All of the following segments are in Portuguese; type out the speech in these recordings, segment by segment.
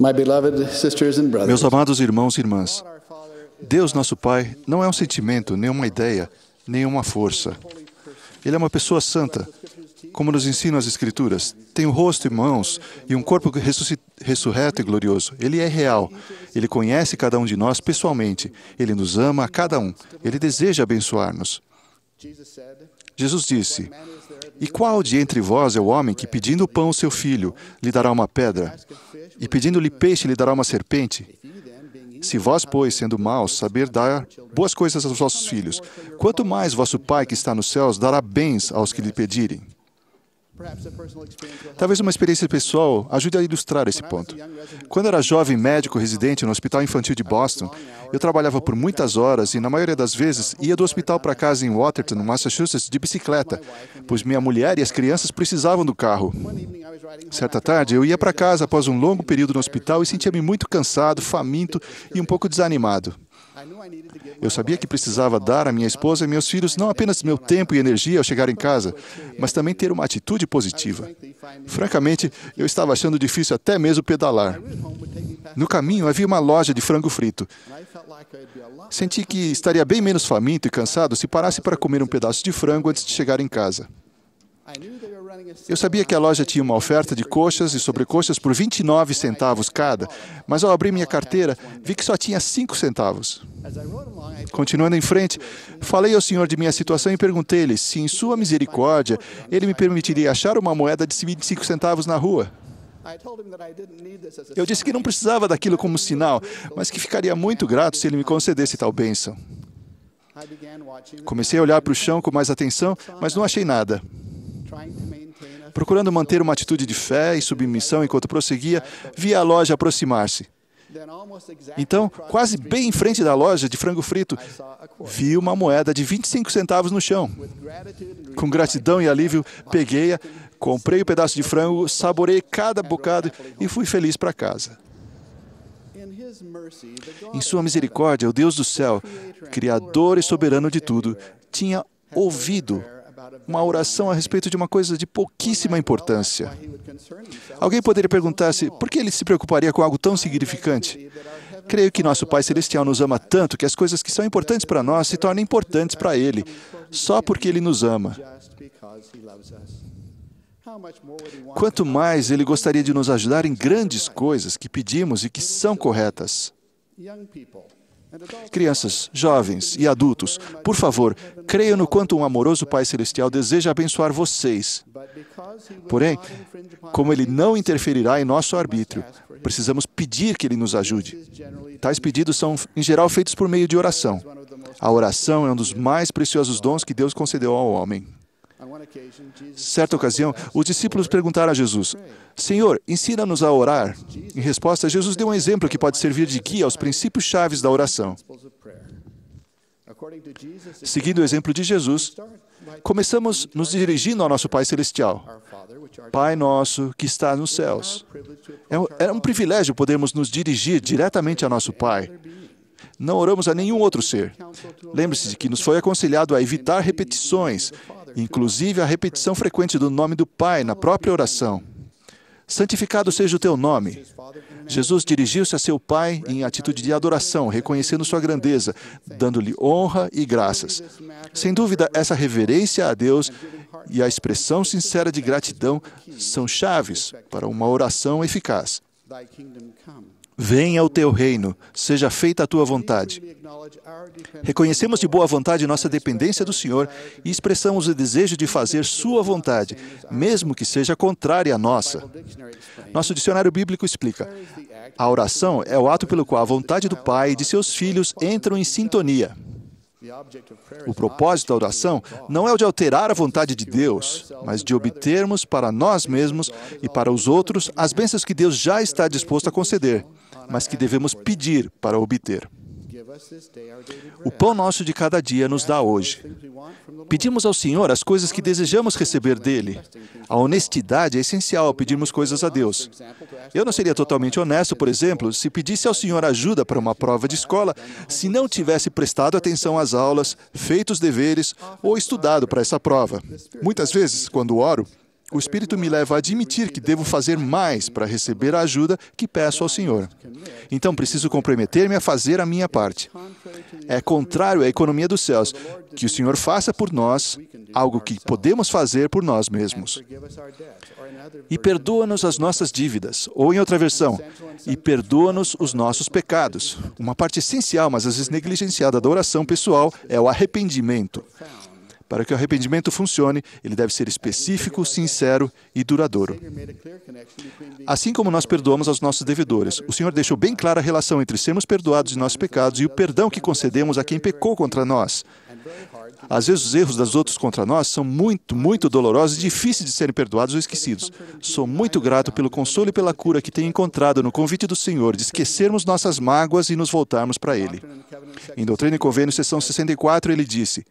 My beloved sisters and Meus brothers, amados irmãos e irmãs, Deus, nosso Pai, não é um sentimento, nem uma ideia, nem uma força. Ele é uma pessoa santa, como nos ensinam as Escrituras. Tem um rosto e mãos e um corpo ressurreto e glorioso. Ele é real. Ele conhece cada um de nós pessoalmente. Ele nos ama a cada um. Ele deseja abençoar-nos. Jesus disse: "E qual de entre vós é o homem que, pedindo pão ao seu filho, lhe dará uma pedra? E pedindo-lhe peixe, lhe dará uma serpente? Se vós, pois, sendo maus, saber dar boas coisas aos vossos filhos, quanto mais vosso Pai que está nos céus dará bens aos que lhe pedirem." Talvez uma experiência pessoal ajude a ilustrar esse ponto. Quando era jovem médico residente no Hospital Infantil de Boston, eu trabalhava por muitas horas e, na maioria das vezes, ia do hospital para casa em Watertown, Massachusetts, de bicicleta, pois minha mulher e as crianças precisavam do carro. Certa tarde, eu ia para casa após um longo período no hospital e sentia-me muito cansado, faminto e um pouco desanimado. Eu sabia que precisava dar à minha esposa e meus filhos não apenas meu tempo e energia ao chegar em casa, mas também ter uma atitude positiva. Francamente, eu estava achando difícil até mesmo pedalar. No caminho, havia uma loja de frango frito. Senti que estaria bem menos faminto e cansado se parasse para comer um pedaço de frango antes de chegar em casa. Eu sabia que a loja tinha uma oferta de coxas e sobrecoxas por 29 centavos cada, mas ao abrir minha carteira, vi que só tinha 5 centavos. Continuando em frente, falei ao Senhor de minha situação e perguntei-lhe se, em sua misericórdia, Ele me permitiria achar uma moeda de 25 centavos na rua. Eu disse que não precisava daquilo como sinal, mas que ficaria muito grato se Ele me concedesse tal bênção. Comecei a olhar para o chão com mais atenção, mas não achei nada. Procurando manter uma atitude de fé e submissão enquanto prosseguia, vi a loja aproximar-se. Então, quase bem em frente da loja de frango frito, vi uma moeda de 25 centavos no chão. Com gratidão e alívio, peguei-a, comprei o pedaço de frango, saboreei cada bocado e fui feliz para casa. Em sua misericórdia, o Deus do céu, Criador e soberano de tudo, tinha ouvido uma oração a respeito de uma coisa de pouquíssima importância. Alguém poderia perguntar-se por que ele se preocuparia com algo tão significante? Creio que nosso Pai Celestial nos ama tanto que as coisas que são importantes para nós se tornam importantes para Ele, só porque Ele nos ama. Quanto mais Ele gostaria de nos ajudar em grandes coisas que pedimos e que são corretas. Crianças, jovens e adultos, por favor, creiam no quanto um amoroso Pai Celestial deseja abençoar vocês. Porém, como Ele não interferirá em nosso arbítrio, precisamos pedir que Ele nos ajude. Tais pedidos são, em geral, feitos por meio de oração. A oração é um dos mais preciosos dons que Deus concedeu ao homem. Certa ocasião, os discípulos perguntaram a Jesus: "Senhor, ensina-nos a orar." Em resposta, Jesus deu um exemplo que pode servir de guia aos princípios chaves da oração. Seguindo o exemplo de Jesus, começamos nos dirigindo ao nosso Pai Celestial. Pai nosso que está nos céus. É um privilégio podermos nos dirigir diretamente a nosso Pai. Não oramos a nenhum outro ser. Lembre-se de que nos foi aconselhado a evitar repetições, inclusive a repetição frequente do nome do Pai na própria oração. Santificado seja o teu nome. Jesus dirigiu-se a seu Pai em atitude de adoração, reconhecendo sua grandeza, dando-lhe honra e graças. Sem dúvida, essa reverência a Deus e a expressão sincera de gratidão são chaves para uma oração eficaz. Venha o teu reino, seja feita a tua vontade. Reconhecemos de boa vontade nossa dependência do Senhor e expressamos o desejo de fazer sua vontade, mesmo que seja contrária à nossa. Nosso dicionário bíblico explica: a oração é o ato pelo qual a vontade do Pai e de seus filhos entram em sintonia. O propósito da oração não é o de alterar a vontade de Deus, mas de obtermos para nós mesmos e para os outros as bênçãos que Deus já está disposto a conceder, mas que devemos pedir para obter. O pão nosso de cada dia nos dá hoje. Pedimos ao Senhor as coisas que desejamos receber dele. A honestidade é essencial ao pedirmos coisas a Deus. Eu não seria totalmente honesto, por exemplo, se pedisse ao Senhor ajuda para uma prova de escola, se não tivesse prestado atenção às aulas, feito os deveres ou estudado para essa prova. Muitas vezes, quando oro, o Espírito me leva a admitir que devo fazer mais para receber a ajuda que peço ao Senhor. Então, preciso comprometer-me a fazer a minha parte. É contrário à economia dos céus, que o Senhor faça por nós algo que podemos fazer por nós mesmos. E perdoa-nos as nossas dívidas, ou em outra versão, e perdoa-nos os nossos pecados. Uma parte essencial, mas às vezes negligenciada da oração pessoal, é o arrependimento. Para que o arrependimento funcione, ele deve ser específico, sincero e duradouro. Assim como nós perdoamos aos nossos devedores, o Senhor deixou bem clara a relação entre sermos perdoados de nossos pecados e o perdão que concedemos a quem pecou contra nós. Às vezes os erros dos outros contra nós são muito dolorosos e difíceis de serem perdoados ou esquecidos. Sou muito grato pelo consolo e pela cura que tenho encontrado no convite do Senhor de esquecermos nossas mágoas e nos voltarmos para Ele. Em Doutrina e Convênio, seção 64, ele disse: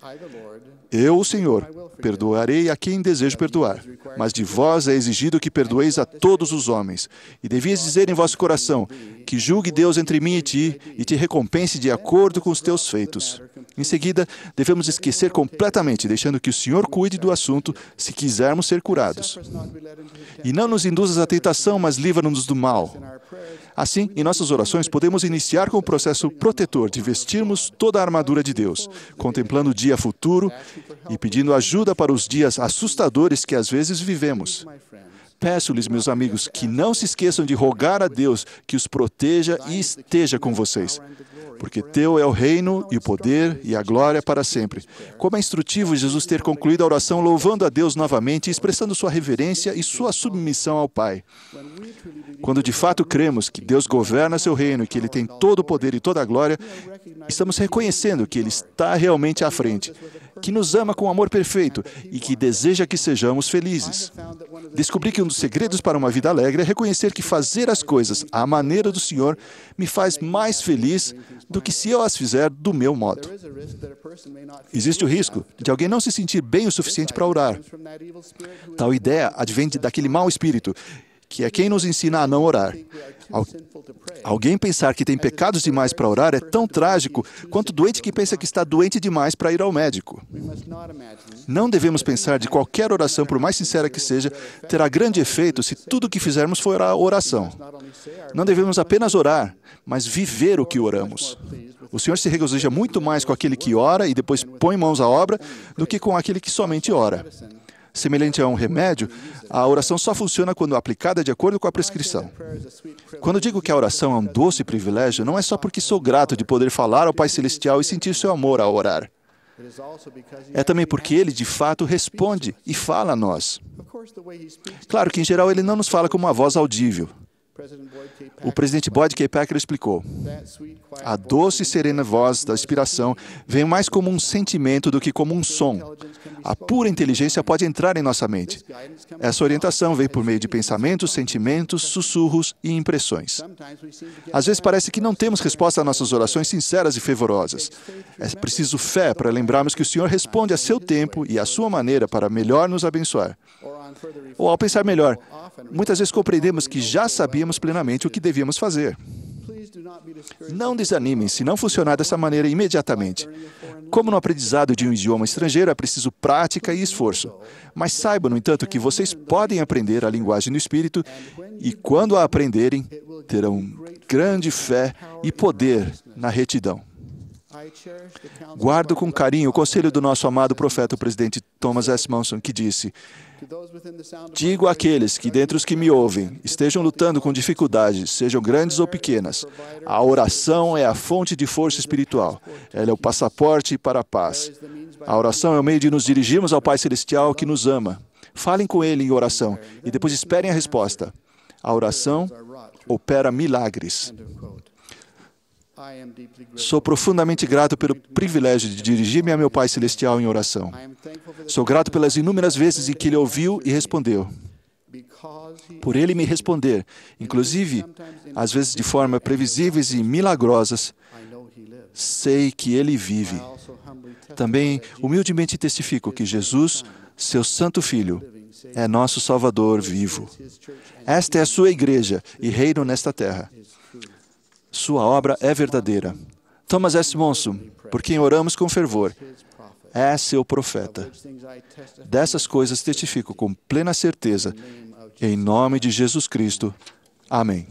Eu, o Senhor, perdoarei a quem desejo perdoar, mas de vós é exigido que perdoeis a todos os homens. E devias dizer em vosso coração, que julgue Deus entre mim e te recompense de acordo com os teus feitos. Em seguida, devemos esquecer completamente, deixando que o Senhor cuide do assunto, se quisermos ser curados. E não nos induzas à tentação, mas livra-nos do mal. Assim, em nossas orações, podemos iniciar com o processo protetor de vestirmos toda a armadura de Deus, contemplando o dia futuro e pedindo ajuda para os dias assustadores que às vezes vivemos. Peço-lhes, meus amigos, que não se esqueçam de rogar a Deus que os proteja e esteja com vocês, porque teu é o reino e o poder e a glória para sempre. Como é instrutivo Jesus ter concluído a oração louvando a Deus novamente e expressando sua reverência e sua submissão ao Pai. Quando de fato cremos que Deus governa seu reino e que Ele tem todo o poder e toda a glória, estamos reconhecendo que Ele está realmente à frente, que nos ama com amor perfeito e que deseja que sejamos felizes. Descobri que um dos segredos para uma vida alegre é reconhecer que fazer as coisas à maneira do Senhor me faz mais feliz do que se eu as fizer do meu modo. Existe o risco de alguém não se sentir bem o suficiente para orar. Tal ideia advém daquele mau espírito, que é quem nos ensina a não orar. Alguém pensar que tem pecados demais para orar é tão trágico quanto o doente que pensa que está doente demais para ir ao médico. Não devemos pensar de qualquer oração, por mais sincera que seja, terá grande efeito se tudo o que fizermos for a oração. Não devemos apenas orar, mas viver o que oramos. O Senhor se regozija muito mais com aquele que ora e depois põe mãos à obra do que com aquele que somente ora. Semelhante a um remédio, a oração só funciona quando aplicada de acordo com a prescrição. Quando digo que a oração é um doce privilégio, não é só porque sou grato de poder falar ao Pai Celestial e sentir seu amor ao orar. É também porque Ele, de fato, responde e fala a nós. Claro que, em geral, Ele não nos fala com uma voz audível. O presidente Boyd K. Packer explicou: a doce e serena voz da inspiração vem mais como um sentimento do que como um som. A pura inteligência pode entrar em nossa mente. Essa orientação vem por meio de pensamentos, sentimentos, sussurros e impressões. Às vezes parece que não temos resposta às nossas orações sinceras e fervorosas. É preciso fé para lembrarmos que o Senhor responde a seu tempo e à sua maneira para melhor nos abençoar. Ou, ao pensar melhor, muitas vezes compreendemos que já sabíamos plenamente o que devíamos fazer. Não desanimem se não funcionar dessa maneira imediatamente. Como no aprendizado de um idioma estrangeiro, é preciso prática e esforço. Mas saibam, no entanto, que vocês podem aprender a linguagem do Espírito e, quando a aprenderem, terão grande fé e poder na retidão. Guardo com carinho o conselho do nosso amado profeta, o presidente Thomas S. Monson, que disse: digo àqueles que, dentre os que me ouvem, estejam lutando com dificuldades, sejam grandes ou pequenas, a oração é a fonte de força espiritual. Ela é o passaporte para a paz. A oração é o meio de nos dirigirmos ao Pai Celestial que nos ama. Falem com Ele em oração e depois esperem a resposta. A oração opera milagres. Sou profundamente grato pelo privilégio de dirigir-me a meu Pai Celestial em oração. Sou grato pelas inúmeras vezes em que Ele ouviu e respondeu. Por Ele me responder, inclusive, às vezes de forma previsíveis e milagrosas, sei que Ele vive. Também, humildemente testifico que Jesus, seu Santo Filho, é nosso Salvador vivo. Esta é a sua igreja e reino nesta terra. Sua obra é verdadeira. Thomas S. Monson, por quem oramos com fervor, é seu profeta. Dessas coisas testifico com plena certeza, em nome de Jesus Cristo. Amém.